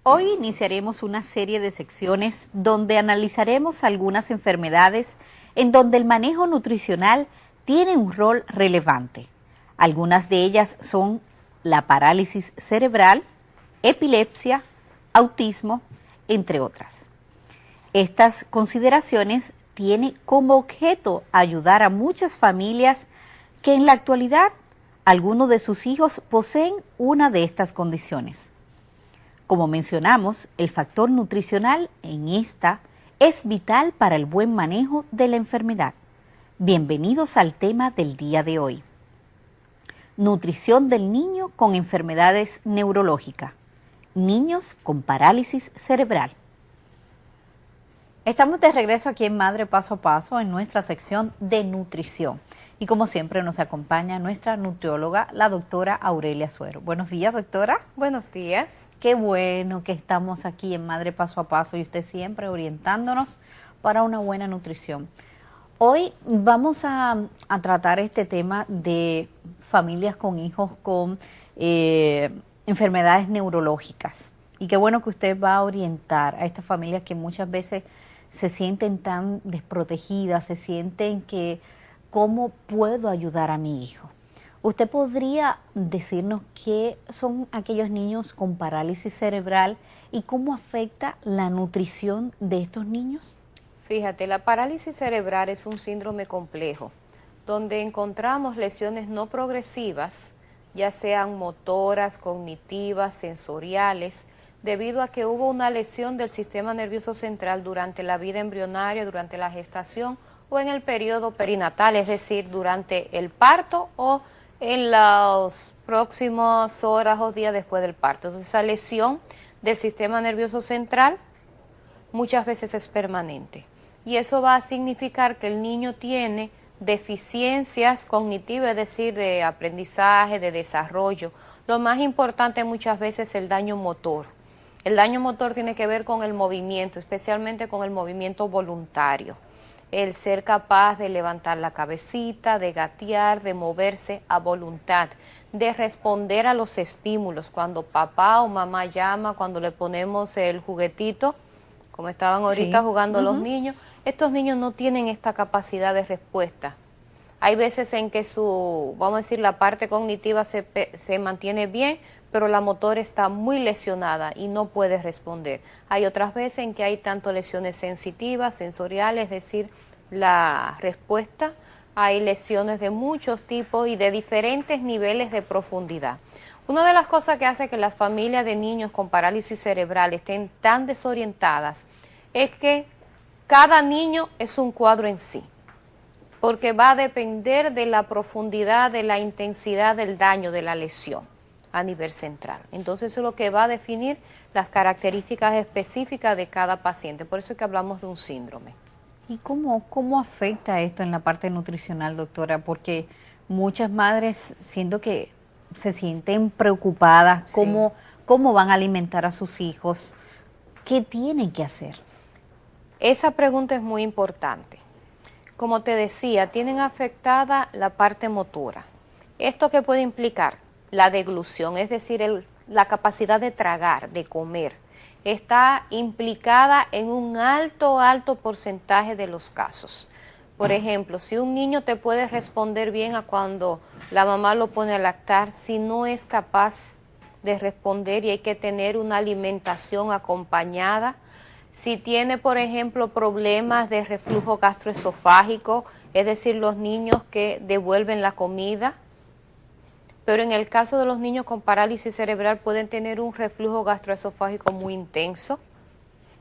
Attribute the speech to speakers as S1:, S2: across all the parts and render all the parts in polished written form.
S1: Hoy iniciaremos una serie de secciones donde analizaremos algunas enfermedades en donde el manejo nutricional tiene un rol relevante. Algunas de ellas son la parálisis cerebral, epilepsia, autismo, entre otras. Estas consideraciones tienen como objeto ayudar a muchas familias que en la actualidad algunos de sus hijos poseen una de estas condiciones. Como mencionamos, el factor nutricional en esta es vital para el buen manejo de la enfermedad. Bienvenidos al tema del día de hoy. Nutrición del niño con enfermedades neurológicas. Niños con parálisis cerebral. Estamos de regreso aquí en Madre Paso a Paso en nuestra sección de nutrición. Y como siempre nos acompaña nuestra nutrióloga, la doctora Aurelia Suero. Buenos días, doctora.
S2: Buenos días.
S1: Qué bueno que estamos aquí en Madre Paso a Paso y usted siempre orientándonos para una buena nutrición. Hoy vamos a tratar este tema de familias con hijos con enfermedades neurológicas. Y qué bueno que usted va a orientar a estas familias que muchas veces se sienten tan desprotegidas, se sienten que ¿cómo puedo ayudar a mi hijo? ¿Usted podría decirnos qué son aquellos niños con parálisis cerebral y cómo afecta la nutrición de estos niños?
S2: Fíjate, la parálisis cerebral es un síndrome complejo, donde encontramos lesiones no progresivas, ya sean motoras, cognitivas, sensoriales, debido a que hubo una lesión del sistema nervioso central durante la vida embrionaria, durante la gestación o en el periodo perinatal, es decir, durante el parto o en las próximas horas o días después del parto. Entonces, esa lesión del sistema nervioso central muchas veces es permanente y eso va a significar que el niño tiene deficiencias cognitivas, es decir, de aprendizaje, de desarrollo. Lo más importante muchas veces es el daño motor. El daño motor tiene que ver con el movimiento, especialmente con el movimiento voluntario. El ser capaz de levantar la cabecita, de gatear, de moverse a voluntad, de responder a los estímulos. Cuando papá o mamá llama, cuando le ponemos el juguetito, como estaban ahorita jugando los niños, estos niños no tienen esta capacidad de respuesta. Hay veces en que vamos a decir, la parte cognitiva se mantiene bien, pero la motora está muy lesionada y no puede responder. Hay otras veces en que hay tanto lesiones sensitivas, sensoriales, es decir, la respuesta, hay lesiones de muchos tipos y de diferentes niveles de profundidad. Una de las cosas que hace que las familias de niños con parálisis cerebral estén tan desorientadas es que cada niño es un cuadro en sí, porque va a depender de la profundidad, de la intensidad del daño, de la lesión a nivel central. Entonces eso es lo que va a definir las características específicas de cada paciente. Por eso es que hablamos de un síndrome.
S1: ¿Y cómo afecta esto en la parte nutricional, doctora? Porque muchas madres siento que se sienten preocupadas, ¿cómo van a alimentar a sus hijos? ¿Qué tienen que hacer?
S2: Esa pregunta es muy importante. Como te decía, tienen afectada la parte motora. ¿Esto qué puede implicar? La deglución, es decir, la capacidad de tragar, de comer, está implicada en un alto porcentaje de los casos. Por ejemplo, si un niño te puede responder bien a cuando la mamá lo pone a lactar, si no es capaz de responder y hay que tener una alimentación acompañada, si tiene, por ejemplo, problemas de reflujo gastroesofágico, es decir, los niños que devuelven la comida, pero en el caso de los niños con parálisis cerebral pueden tener un reflujo gastroesofágico muy intenso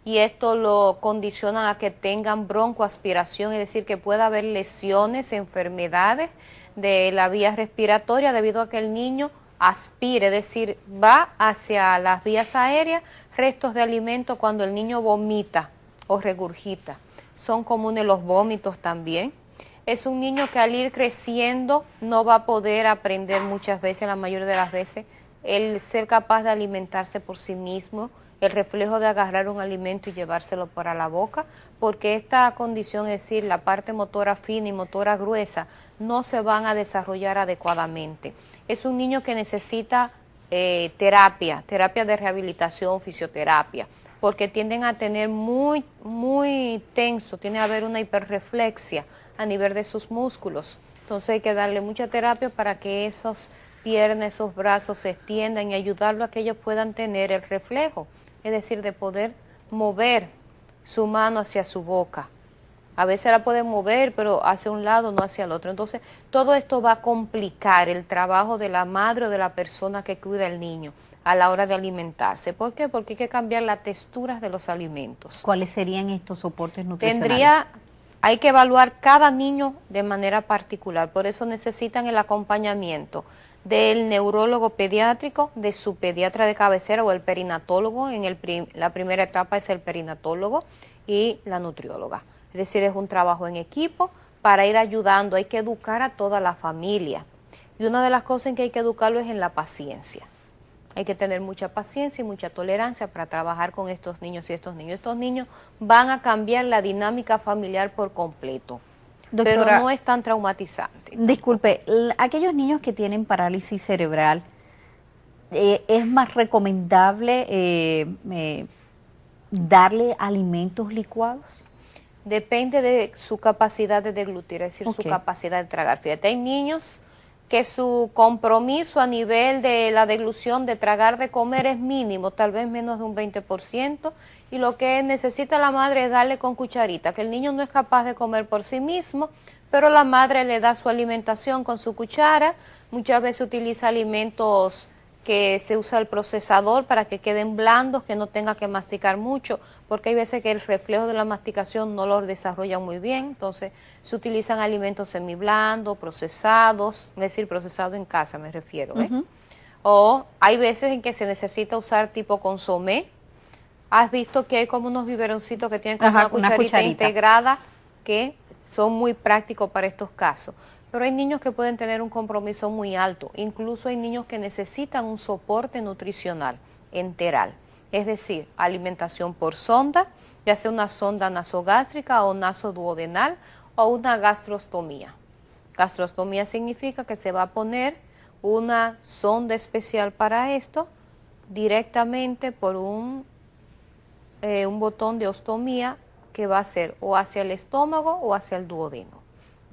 S2: y esto lo condiciona a que tengan broncoaspiración, es decir, que pueda haber lesiones, enfermedades de la vía respiratoria debido a que el niño aspire, es decir, va hacia las vías aéreas restos de alimento cuando el niño vomita o regurgita. Son comunes los vómitos también. Es un niño que al ir creciendo no va a poder aprender muchas veces, la mayoría de las veces, el ser capaz de alimentarse por sí mismo, el reflejo de agarrar un alimento y llevárselo para la boca, porque esta condición, es decir, la parte motora fina y motora gruesa, no se van a desarrollar adecuadamente. Es un niño que necesita terapia de rehabilitación, fisioterapia, porque tienden a tener muy tenso, tiene a haber una hiperreflexia a nivel de sus músculos. Entonces hay que darle mucha terapia para que esos piernas, esos brazos se extiendan y ayudarlo a que ellos puedan tener el reflejo, es decir, de poder mover su mano hacia su boca. A veces la pueden mover, pero hacia un lado, no hacia el otro. Entonces, todo esto va a complicar el trabajo de la madre o de la persona que cuida al niño a la hora de alimentarse. ¿Por qué? Porque hay que cambiar las texturas de los alimentos.
S1: ¿Cuáles serían estos soportes nutricionales?
S2: Hay que evaluar cada niño de manera particular. Por eso necesitan el acompañamiento del neurólogo pediátrico, de su pediatra de cabecera o el perinatólogo. La primera etapa es el perinatólogo y la nutrióloga. Es decir, es un trabajo en equipo para ir ayudando. Hay que educar a toda la familia. Y una de las cosas en que hay que educarlo es en la paciencia. Hay que tener mucha paciencia y mucha tolerancia para trabajar con estos niños y estos niños. Estos niños van a cambiar la dinámica familiar por completo. Doctora, pero no es tan traumatizante.
S1: Disculpe, aquellos niños que tienen parálisis cerebral, ¿es más recomendable darle alimentos licuados?
S2: Depende de su capacidad de deglutir, es decir, su capacidad de tragar. Fíjate, hay niños que su compromiso a nivel de la deglución, de tragar, de comer es mínimo, tal vez menos de un 20%, y lo que necesita la madre es darle con cucharita, que el niño no es capaz de comer por sí mismo, pero la madre le da su alimentación con su cuchara. Muchas veces utiliza alimentos que se usa el procesador para que queden blandos, que no tenga que masticar mucho, porque hay veces que el reflejo de la masticación no lo desarrolla muy bien. Entonces se utilizan alimentos semiblandos, procesados, es decir, procesado en casa me refiero, O hay veces en que se necesita usar tipo consomé. Has visto que hay como unos biberoncitos que tienen como una cucharita integrada, que son muy prácticos para estos casos. Pero hay niños que pueden tener un compromiso muy alto, incluso hay niños que necesitan un soporte nutricional enteral, es decir, alimentación por sonda, ya sea una sonda nasogástrica o nasoduodenal o una gastrostomía. Gastrostomía significa que se va a poner una sonda especial para esto directamente por un botón de ostomía que va a ser o hacia el estómago o hacia el duodeno.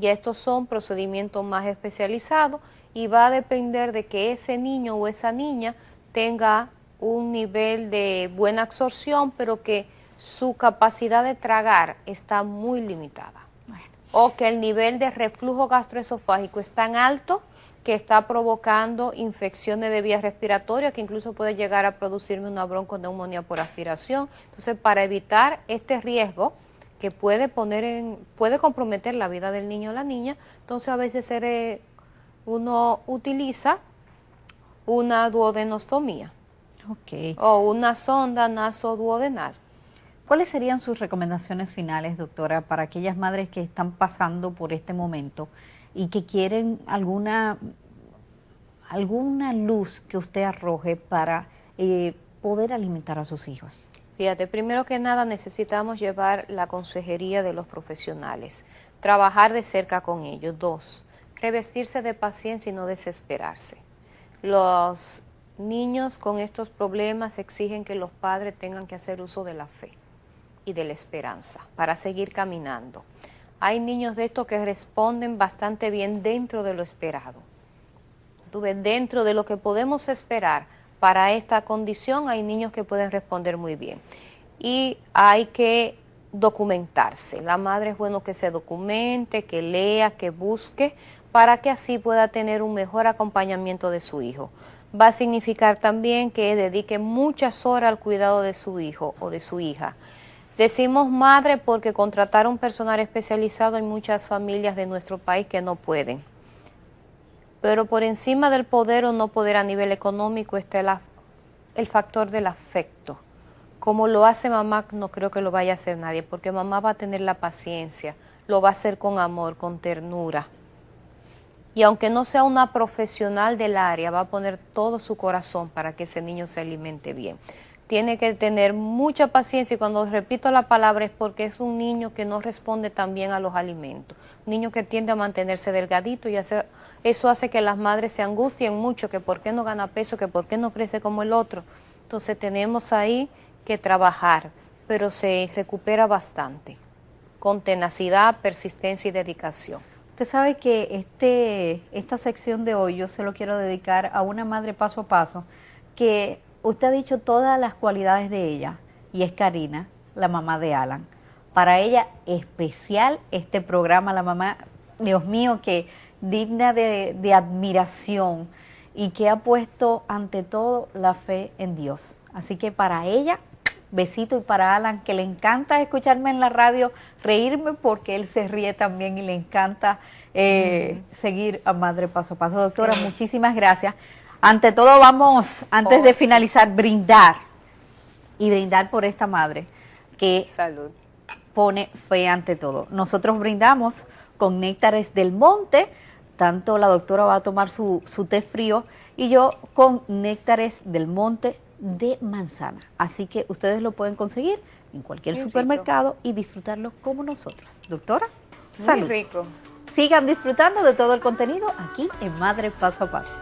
S2: Y estos son procedimientos más especializados y va a depender de que ese niño o esa niña tenga un nivel de buena absorción, pero que su capacidad de tragar está muy limitada. Bueno. O que el nivel de reflujo gastroesofágico es tan alto que está provocando infecciones de vías respiratorias, que incluso puede llegar a producirme una bronconeumonía por aspiración. Entonces, para evitar este riesgo, que puede comprometer la vida del niño o la niña, entonces a veces uno utiliza una duodenostomía o una sonda nasoduodenal.
S1: ¿Cuáles serían sus recomendaciones finales, doctora, para aquellas madres que están pasando por este momento y que quieren alguna luz que usted arroje para poder alimentar a sus hijos?
S2: Fíjate, primero que nada necesitamos llevar la consejería de los profesionales, trabajar de cerca con ellos. 2, revestirse de paciencia y no desesperarse. Los niños con estos problemas exigen que los padres tengan que hacer uso de la fe y de la esperanza para seguir caminando. Hay niños de estos que responden bastante bien dentro de lo esperado. Dentro de lo que podemos esperar, para esta condición hay niños que pueden responder muy bien y hay que documentarse. La madre es bueno que se documente, que lea, que busque, para que así pueda tener un mejor acompañamiento de su hijo. Va a significar también que dedique muchas horas al cuidado de su hijo o de su hija. Decimos madre porque contratar un personal especializado hay muchas familias de nuestro país que no pueden. Pero por encima del poder o no poder a nivel económico está el factor del afecto. Como lo hace mamá, no creo que lo vaya a hacer nadie, porque mamá va a tener la paciencia, lo va a hacer con amor, con ternura. Y aunque no sea una profesional del área, va a poner todo su corazón para que ese niño se alimente bien. tiene que tener mucha paciencia, y cuando repito la palabra es porque es un niño que no responde tan bien a los alimentos, un niño que tiende a mantenerse delgadito, y eso hace que las madres se angustien mucho, que por qué no gana peso, que por qué no crece como el otro. Entonces tenemos ahí que trabajar, pero se recupera bastante, con tenacidad, persistencia y dedicación.
S1: Usted sabe que esta sección de hoy yo se lo quiero dedicar a una madre paso a paso, que usted ha dicho todas las cualidades de ella, y es Karina, la mamá de Alan. Para ella especial este programa, la mamá, Dios mío, que digna de admiración, y que ha puesto ante todo la fe en Dios. Así que para ella, besito, y para Alan, que le encanta escucharme en la radio, reírme porque él se ríe también y le encanta seguir a Madre Paso a Paso. Doctora, muchísimas gracias. Ante todo vamos, antes de finalizar, brindar por esta madre que
S2: Salud.
S1: pone fe ante todo. Nosotros brindamos con néctares del monte, tanto la doctora va a tomar su té frío y yo con néctares del monte de manzana. Así que ustedes lo pueden conseguir en cualquier supermercado y disfrutarlo como nosotros. Doctora, salud.
S2: Muy rico.
S1: Sigan disfrutando de todo el contenido aquí en Madre Paso a Paso.